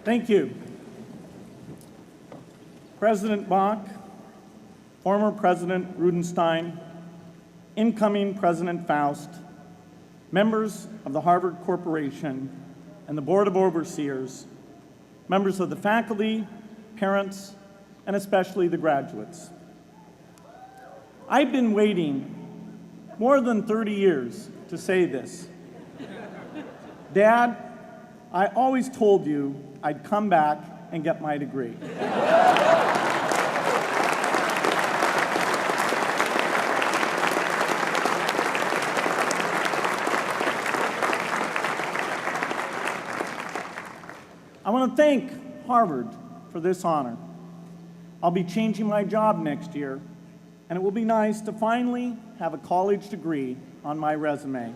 Thank you. President Bach, former President Rudenstein, incoming President Faust, members of the Harvard Corporation and the Board of Overseers, members of the faculty, parents, and especially the graduates. I've been waiting more than 30 years to say this. Dad, I always told you I'd come back and get my degree. I want to thank Harvard for this honor. I'll be changing my job next year, and it will be nice to finally have a college degree on my resume.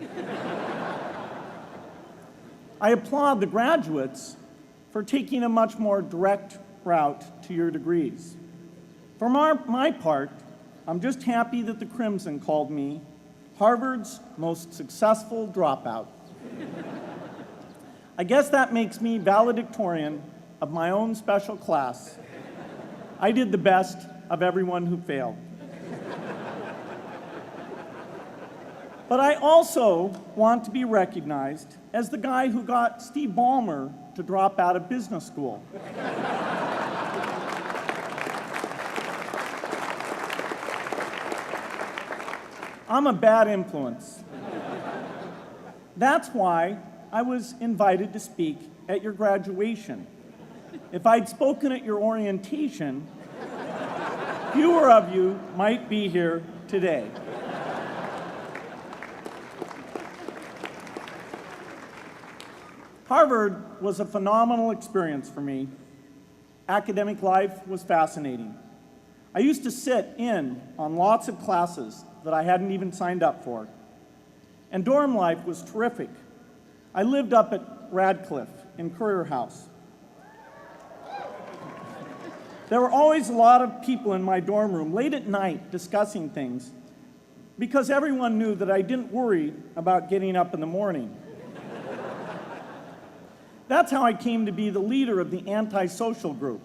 I applaud the graduates for taking a much more direct route to your degrees. For my part, I'm just happy that the Crimson called me Harvard's most successful dropout. I guess that makes me valedictorian of my own special class. I did the best of everyone who failed. But I also want to be recognized as the guy who got Steve Ballmer to drop out of business school. I'm a bad influence. That's why I was invited to speak at your graduation. If I'd spoken at your orientation, fewer of you might be here today. Harvard was a phenomenal experience for me. Academic life was fascinating. I used to sit in on lots of classes that I hadn't even signed up for. And dorm life was terrific. I lived up at Radcliffe in Currier House. There were always a lot of people in my dorm room late at night discussing things because everyone knew that I didn't worry about getting up in the morning. That's how I came to be the leader of the antisocial group.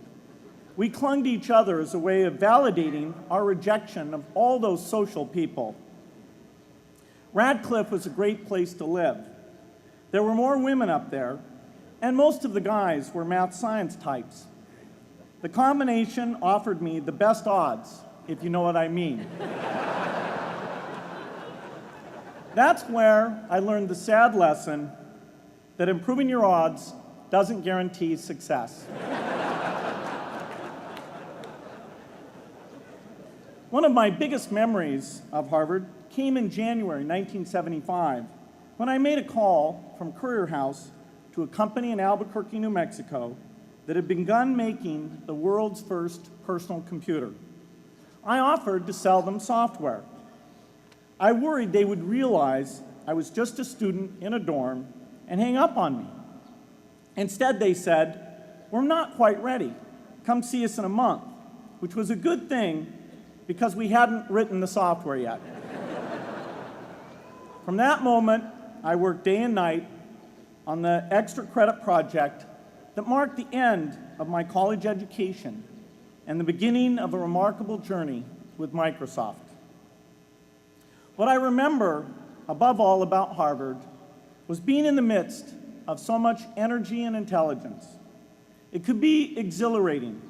We clung to each other as a way of validating our rejection of all those social people. Radcliffe was a great place to live. There were more women up there, and most of the guys were math science types. The combination offered me the best odds, if you know what I mean. That's where I learned the sad lesson that improving your odds doesn't guarantee success. One of my biggest memories of Harvard came in January 1975, when I made a call from Currier House to a company in Albuquerque, New Mexico, that had begun making the world's first personal computer. I offered to sell them software. I worried they would realize I was just a student in a dorm and hang up on me. Instead, they said, "We're not quite ready. Come see us in a month," which was a good thing because we hadn't written the software yet. From that moment, I worked day and night on the extra credit project that marked the end of my college education and the beginning of a remarkable journey with Microsoft. What I remember above all about Harvard was being in the midst of so much energy and intelligence. It could be exhilarating,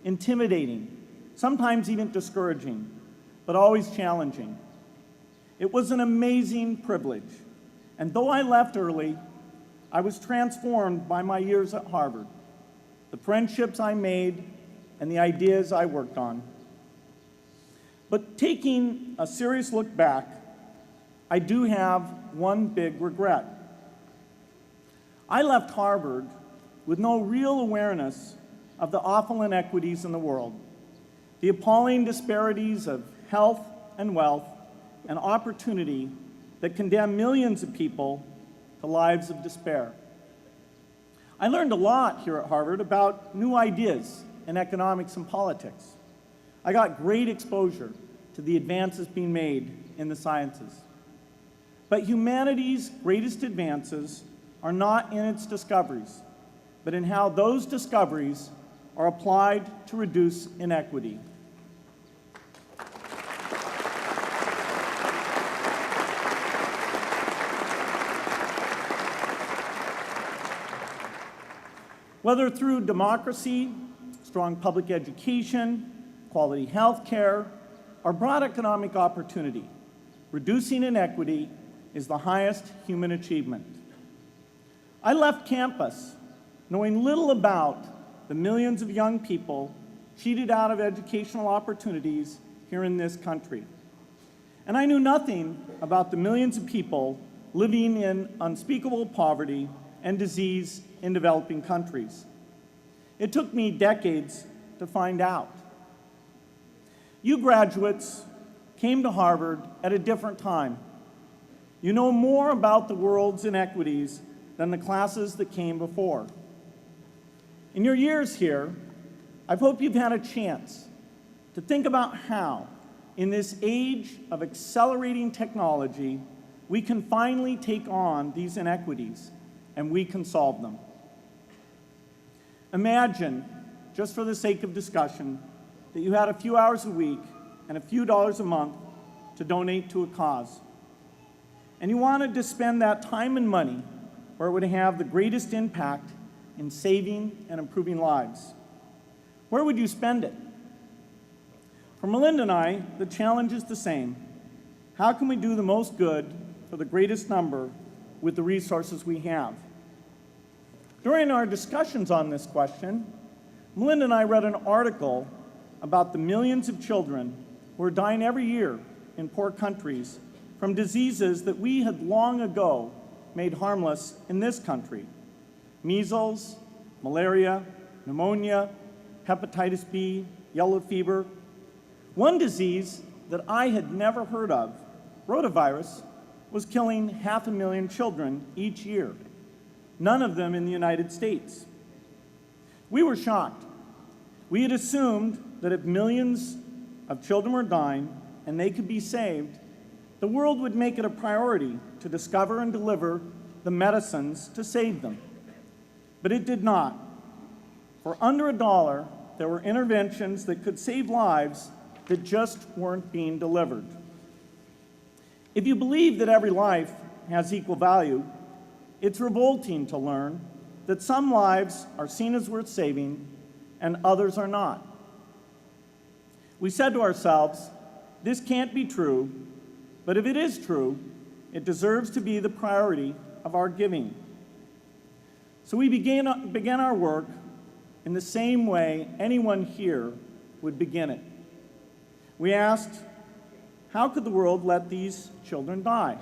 intimidating, sometimes even discouraging, but always challenging. It was an amazing privilege. And though I left early, I was transformed by my years at Harvard, the friendships I made, and the ideas I worked on. But taking a serious look back, I do have one big regret. I left Harvard with no real awareness of the awful inequities in the world, the appalling disparities of health and wealth and opportunity that condemn millions of people to lives of despair. I learned a lot here at Harvard about new ideas in economics and politics. I got great exposure to the advances being made in the sciences. But humanity's greatest advances are not in its discoveries, but in how those discoveries are applied to reduce inequity. Whether through democracy, strong public education, quality health care, or broad economic opportunity, reducing inequity is the highest human achievement. I left campus knowing little about the millions of young people cheated out of educational opportunities here in this country. And I knew nothing about the millions of people living in unspeakable poverty and disease in developing countries. It took me decades to find out. You graduates came to Harvard at a different time. You know more about the world's inequities than the classes that came before. In your years here, I hope you've had a chance to think about how, in this age of accelerating technology, we can finally take on these inequities and we can solve them. Imagine, just for the sake of discussion, that you had a few hours a week and a few dollars a month to donate to a cause. And you wanted to spend that time and money where it would have the greatest impact in saving and improving lives. Where would you spend it? For Melinda and I, the challenge is the same. How can we do the most good for the greatest number with the resources we have? During our discussions on this question, Melinda and I read an article about the millions of children who are dying every year in poor countries from diseases that we had long ago made harmless in this country: measles, malaria, pneumonia, hepatitis B, yellow fever. One disease that I had never heard of, rotavirus, was killing 500,000 children each year, none of them in the United States. We were shocked. We had assumed that if millions of children were dying and they could be saved, the world would make it a priority to discover and deliver the medicines to save them. But it did not. For under $1, there were interventions that could save lives that just weren't being delivered. If you believe that every life has equal value, it's revolting to learn that some lives are seen as worth saving and others are not. We said to ourselves, this can't be true, but if it is true, it deserves to be the priority of our giving. So we began our work in the same way anyone here would begin it. We asked, how could the world let these children die?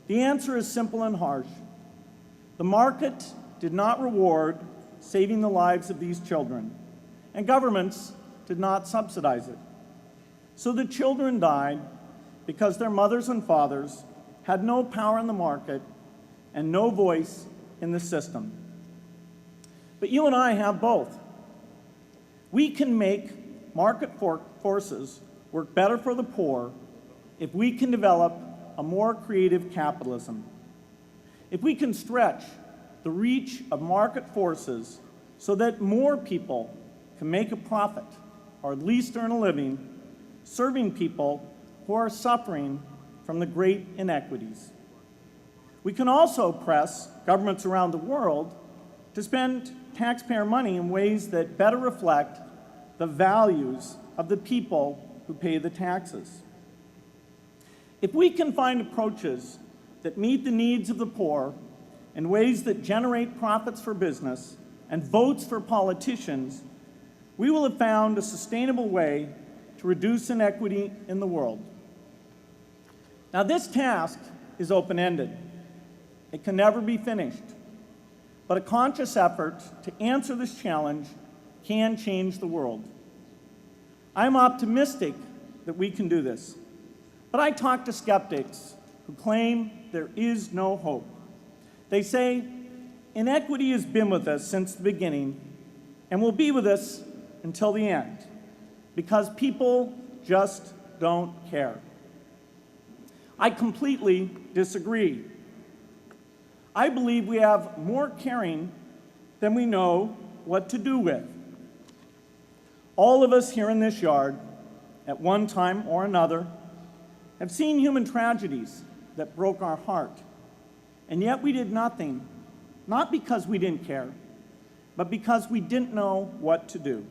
The answer is simple and harsh. The market did not reward saving the lives of these children, and governments did not subsidize it. So the children died because their mothers and fathers had no power in the market and no voice in the system. But you and I have both. We can make market forces work better for the poor if we can develop a more creative capitalism. If we can stretch the reach of market forces so that more people can make a profit, or at least earn a living, serving people who are suffering from the great inequities. We can also press governments around the world to spend taxpayer money in ways that better reflect the values of the people who pay the taxes. If we can find approaches that meet the needs of the poor in ways that generate profits for business and votes for politicians, we will have found a sustainable way to reduce inequity in the world. Now, this task is open-ended. It can never be finished. But a conscious effort to answer this challenge can change the world. I'm optimistic that we can do this. But I talk to skeptics who claim there is no hope. They say, inequity has been with us since the beginning and will be with us until the end, because people just don't care. I completely disagree. I believe we have more caring than we know what to do with. All of us here in this yard, at one time or another, have seen human tragedies that broke our heart, and yet we did nothing, not because we didn't care, but because we didn't know what to do.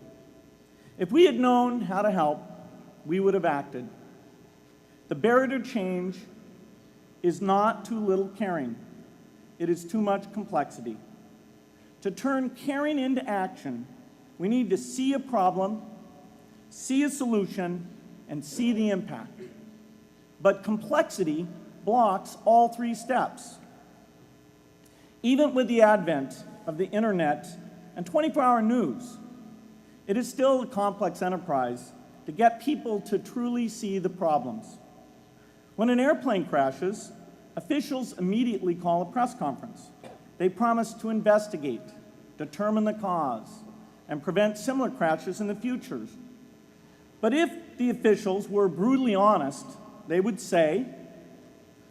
If we had known how to help, we would have acted. The barrier to change is not too little caring. It is too much complexity. To turn caring into action, we need to see a problem, see a solution, and see the impact. But complexity blocks all three steps. Even with the advent of the internet and 24-hour news, it is still a complex enterprise to get people to truly see the problems. When an airplane crashes, officials immediately call a press conference. They promise to investigate, determine the cause, and prevent similar crashes in the future. But if the officials were brutally honest, they would say,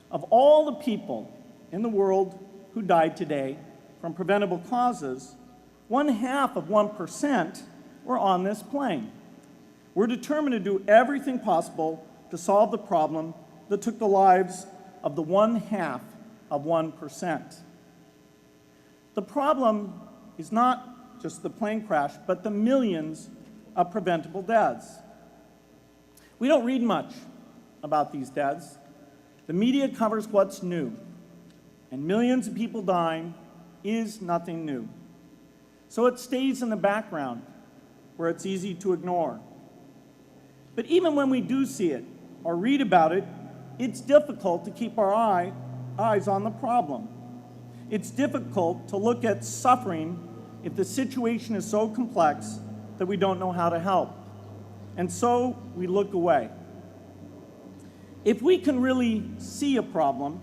of all the people in the world who died today from preventable causes, 0.5% were on this plane. We're determined to do everything possible to solve the problem that took the lives of the 0.5%. The problem is not just the plane crash, but the millions of preventable deaths. We don't read much about these deaths. The media covers what's new, and millions of people dying is nothing new. So it stays in the background where it's easy to ignore. But even when we do see it or read about it, it's difficult to keep our eyes on the problem. It's difficult to look at suffering if the situation is so complex that we don't know how to help. And so we look away. If we can really see a problem,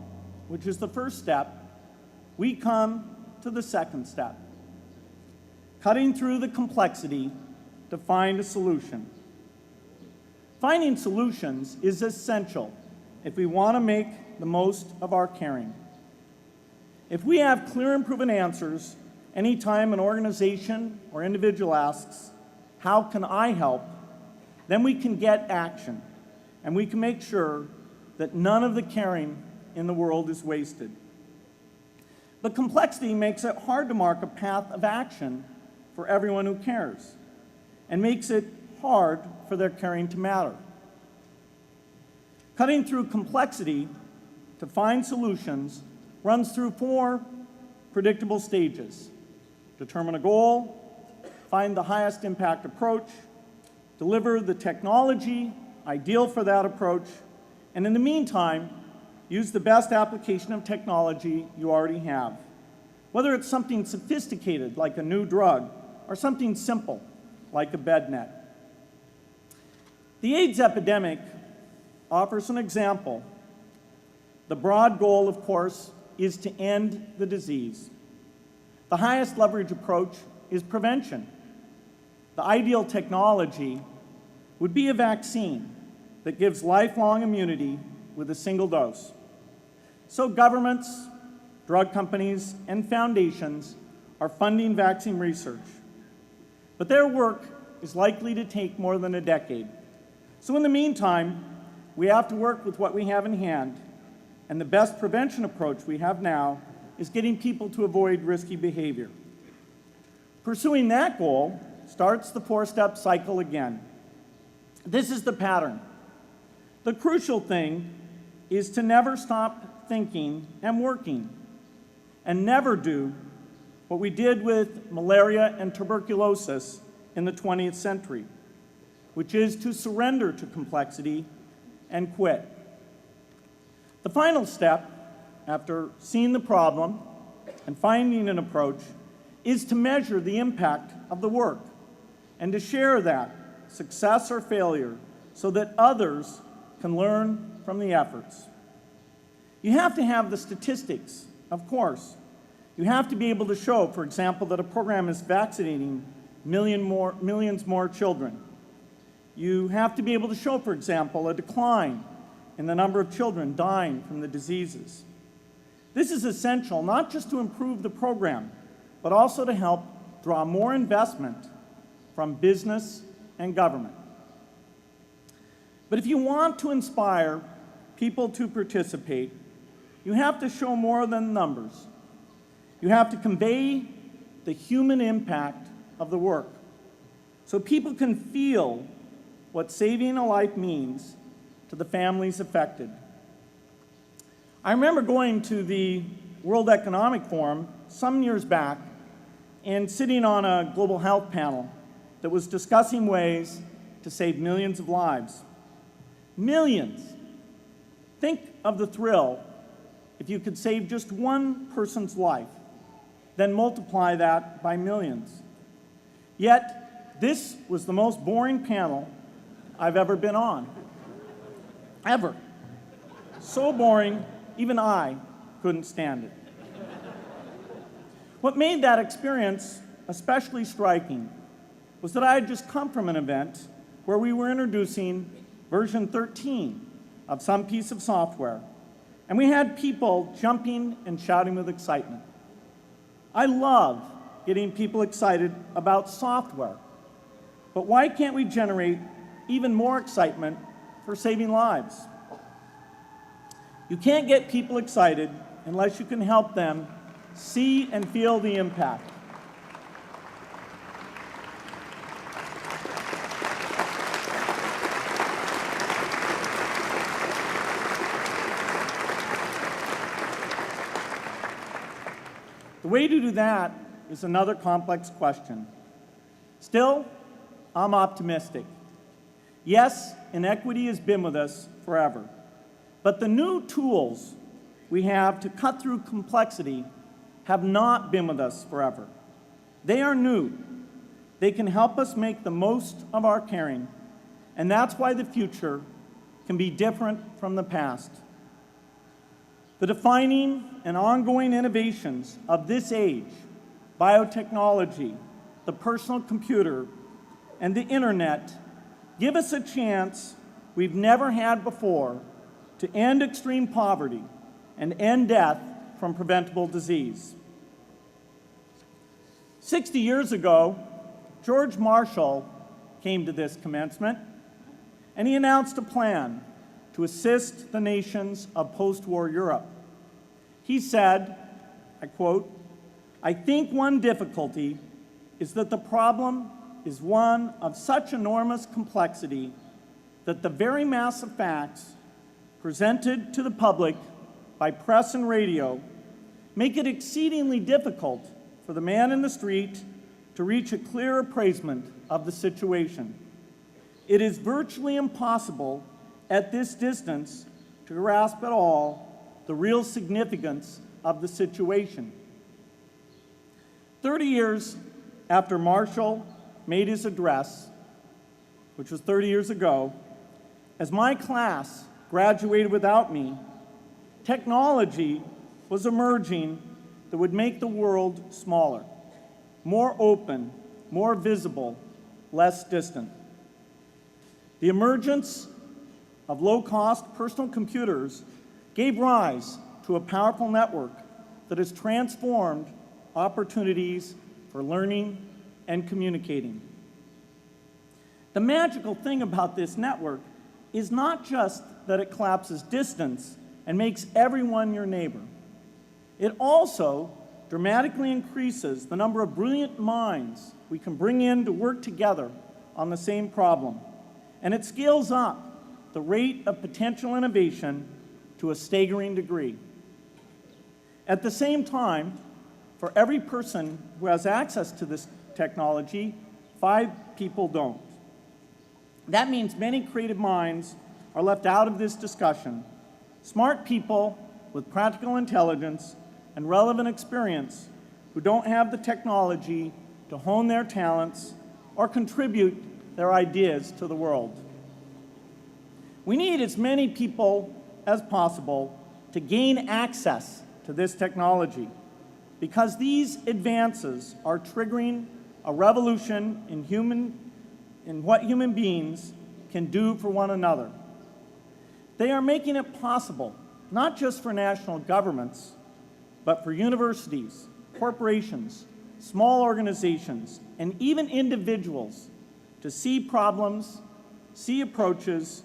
which is the first step, we come to the second step, cutting through the complexity to find a solution. Finding solutions is essential if we want to make the most of our caring. If we have clear and proven answers anytime an organization or individual asks, "How can I help?" then we can get action, and we can make sure that none of the caring in the world is wasted. But complexity makes it hard to mark a path of action for everyone who cares, and makes it hard for their caring to matter. Cutting through complexity to find solutions runs through 4 predictable stages. Determine a goal, find the highest impact approach, deliver the technology ideal for that approach, and in the meantime, use the best application of technology you already have. Whether it's something sophisticated like a new drug or something simple like a bed net. The AIDS epidemic offers an example. The broad goal, of course, is to end the disease. The highest leverage approach is prevention. The ideal technology would be a vaccine that gives lifelong immunity with a single dose. So governments, drug companies, and foundations are funding vaccine research. But their work is likely to take more than a decade. So in the meantime, we have to work with what we have in hand, and the best prevention approach we have now is getting people to avoid risky behavior. Pursuing that goal starts the 4-step cycle again. This is the pattern. The crucial thing is to never stop thinking and working, and never do what we did with malaria and tuberculosis in the 20th century, which is to surrender to complexity and quit. The final step, after seeing the problem and finding an approach, is to measure the impact of the work and to share that, success or failure, so that others can learn from the efforts. You have to have the statistics, of course. You have to be able to show, for example, that a program is vaccinating millions more children. You have to be able to show, for example, a decline in the number of children dying from the diseases. This is essential not just to improve the program, but also to help draw more investment from business and government. But if you want to inspire people to participate, you have to show more than numbers. You have to convey the human impact of the work so people can feel what saving a life means to the families affected. I remember going to the World Economic Forum some years back and sitting on a global health panel that was discussing ways to save millions of lives. Millions. Think of the thrill if you could save just one person's life, then multiply that by millions. Yet, this was the most boring panel I've ever been on. Ever. So boring, even I couldn't stand it. What made that experience especially striking was that I had just come from an event where we were introducing version 13 of some piece of software, and we had people jumping and shouting with excitement. I love getting people excited about software, but why can't we generate even more excitement for saving lives? You can't get people excited unless you can help them see and feel the impact. The way to do that is another complex question. Still, I'm optimistic. Yes, inequity has been with us forever, but the new tools we have to cut through complexity have not been with us forever. They are new. They can help us make the most of our caring, and that's why the future can be different from the past. The defining and ongoing innovations of this age, biotechnology, the personal computer, and the internet, give us a chance we've never had before to end extreme poverty and end death from preventable disease. 60 years ago, George Marshall came to this commencement, and he announced a plan to assist the nations of post-war Europe. He said, I quote, "I think one difficulty is that the problem is one of such enormous complexity that the very massive facts presented to the public by press and radio make it exceedingly difficult for the man in the street to reach a clear appraisement of the situation. It is virtually impossible at this distance to grasp at all the real significance of the situation." 30 years after Marshall made his address, which was 30 years ago, as my class graduated without me, technology was emerging that would make the world smaller, more open, more visible, less distant. The emergence of low-cost personal computers gave rise to a powerful network that has transformed opportunities for learning and communicating. The magical thing about this network is not just that it collapses distance and makes everyone your neighbor. It also dramatically increases the number of brilliant minds we can bring in to work together on the same problem, and it scales up the rate of potential innovation to a staggering degree. At the same time, for every person who has access to this technology, 5 people don't. That means many creative minds are left out of this discussion. Smart people with practical intelligence and relevant experience who don't have the technology to hone their talents or contribute their ideas to the world. We need as many people as possible to gain access to this technology because these advances are triggering a revolution in what human beings can do for one another. They are making it possible, not just for national governments, but for universities, corporations, small organizations, and even individuals to see problems, see approaches,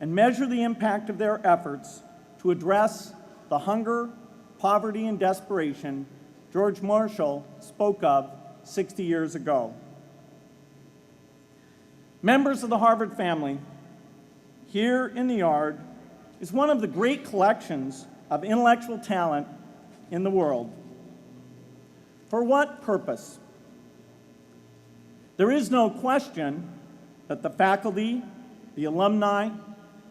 and measure the impact of their efforts to address the hunger, poverty, and desperation George Marshall spoke of 60 years ago. Members of the Harvard family, here in the yard is one of the great collections of intellectual talent in the world. For what purpose? There is no question that the faculty, the alumni,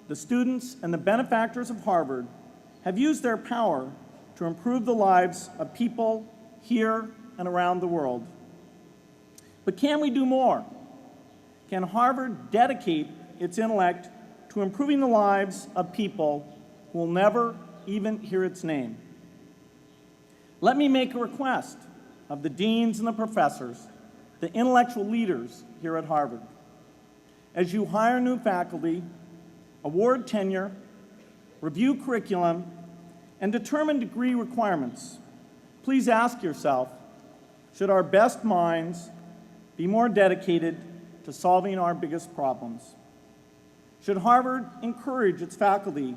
the students, and the benefactors of Harvard have used their power to improve the lives of people here and around the world. But can we do more? Can Harvard dedicate its intellect to improving the lives of people who will never even hear its name? Let me make a request of the deans and the professors, the intellectual leaders here at Harvard. As you hire new faculty, award tenure, review curriculum, and determine degree requirements, please ask yourself, should our best minds be more dedicated to solving our biggest problems? Should Harvard encourage its faculty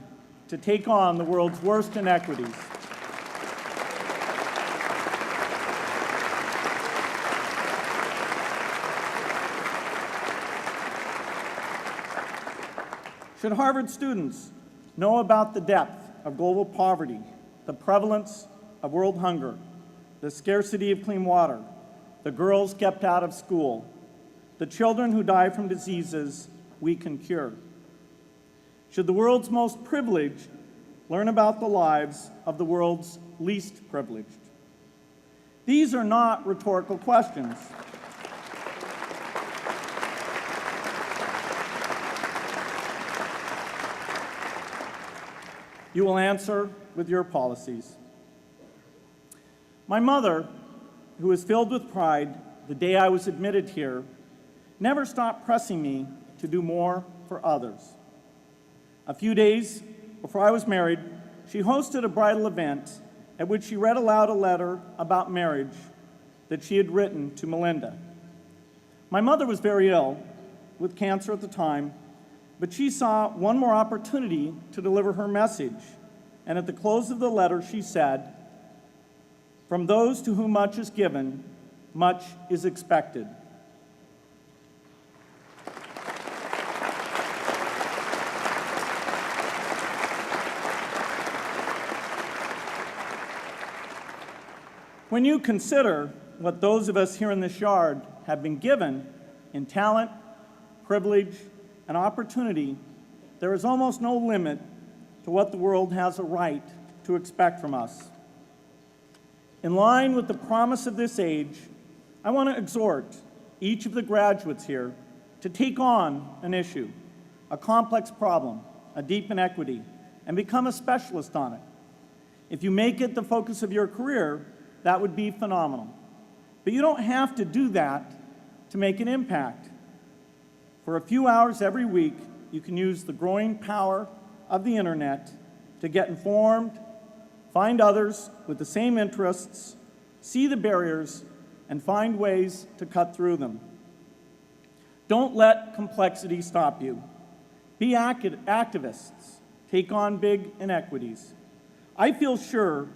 to take on the world's worst inequities? Should Harvard students know about the depth of global poverty, the prevalence of world hunger, the scarcity of clean water, the girls kept out of school, the children who die from diseases we can cure? Should the world's most privileged learn about the lives of the world's least privileged? These are not rhetorical questions. You will answer with your policies. My mother, who was filled with pride the day I was admitted here, never stopped pressing me to do more for others. A few days before I was married, she hosted a bridal event at which she read aloud a letter about marriage that she had written to Melinda. My mother was very ill with cancer at the time, but she saw one more opportunity to deliver her message, and at the close of the letter she said, "From those to whom much is given, much is expected." When you consider what those of us here in this yard have been given in talent, privilege, and opportunity, there is almost no limit to what the world has a right to expect from us. In line with the promise of this age, I want to exhort each of the graduates here to take on an issue, a complex problem, a deep inequity, and become a specialist on it. If you make it the focus of your career, that would be phenomenal. But you don't have to do that to make an impact. For a few hours every week, you can use the growing power of the internet to get informed, find others with the same interests, see the barriers, and find ways to cut through them. Don't let complexity stop you. Be activists. Take on big inequities. I feel sure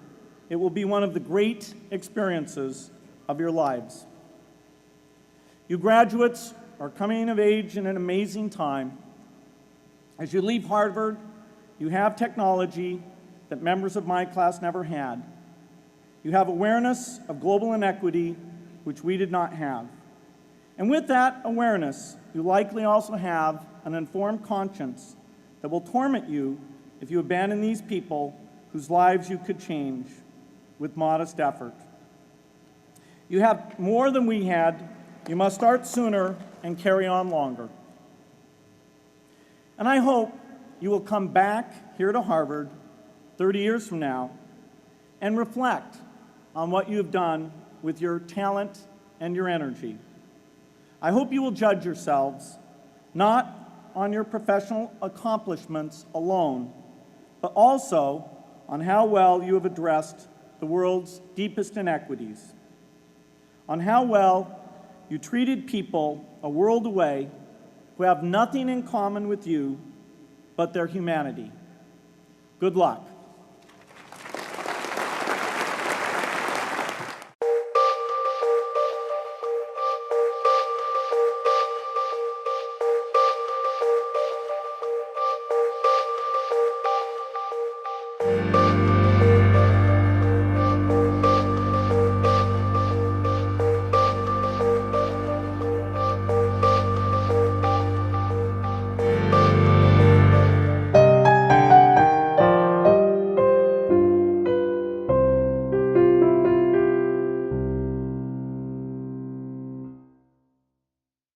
it will be one of the great experiences of your lives. You graduates are coming of age in an amazing time. As you leave Harvard, you have technology that members of my class never had. You have awareness of global inequity, which we did not have. And with that awareness, you likely also have an informed conscience that will torment you if you abandon these people whose lives you could change with modest effort. You have more than we had. You must start sooner and carry on longer. And I hope you will come back here to Harvard 30 years from now and reflect on what you have done with your talent and your energy. I hope you will judge yourselves not on your professional accomplishments alone, but also on how well you have addressed the world's deepest inequities. on how well you treated people a world away who have nothing in common with you but their humanity. Good luck.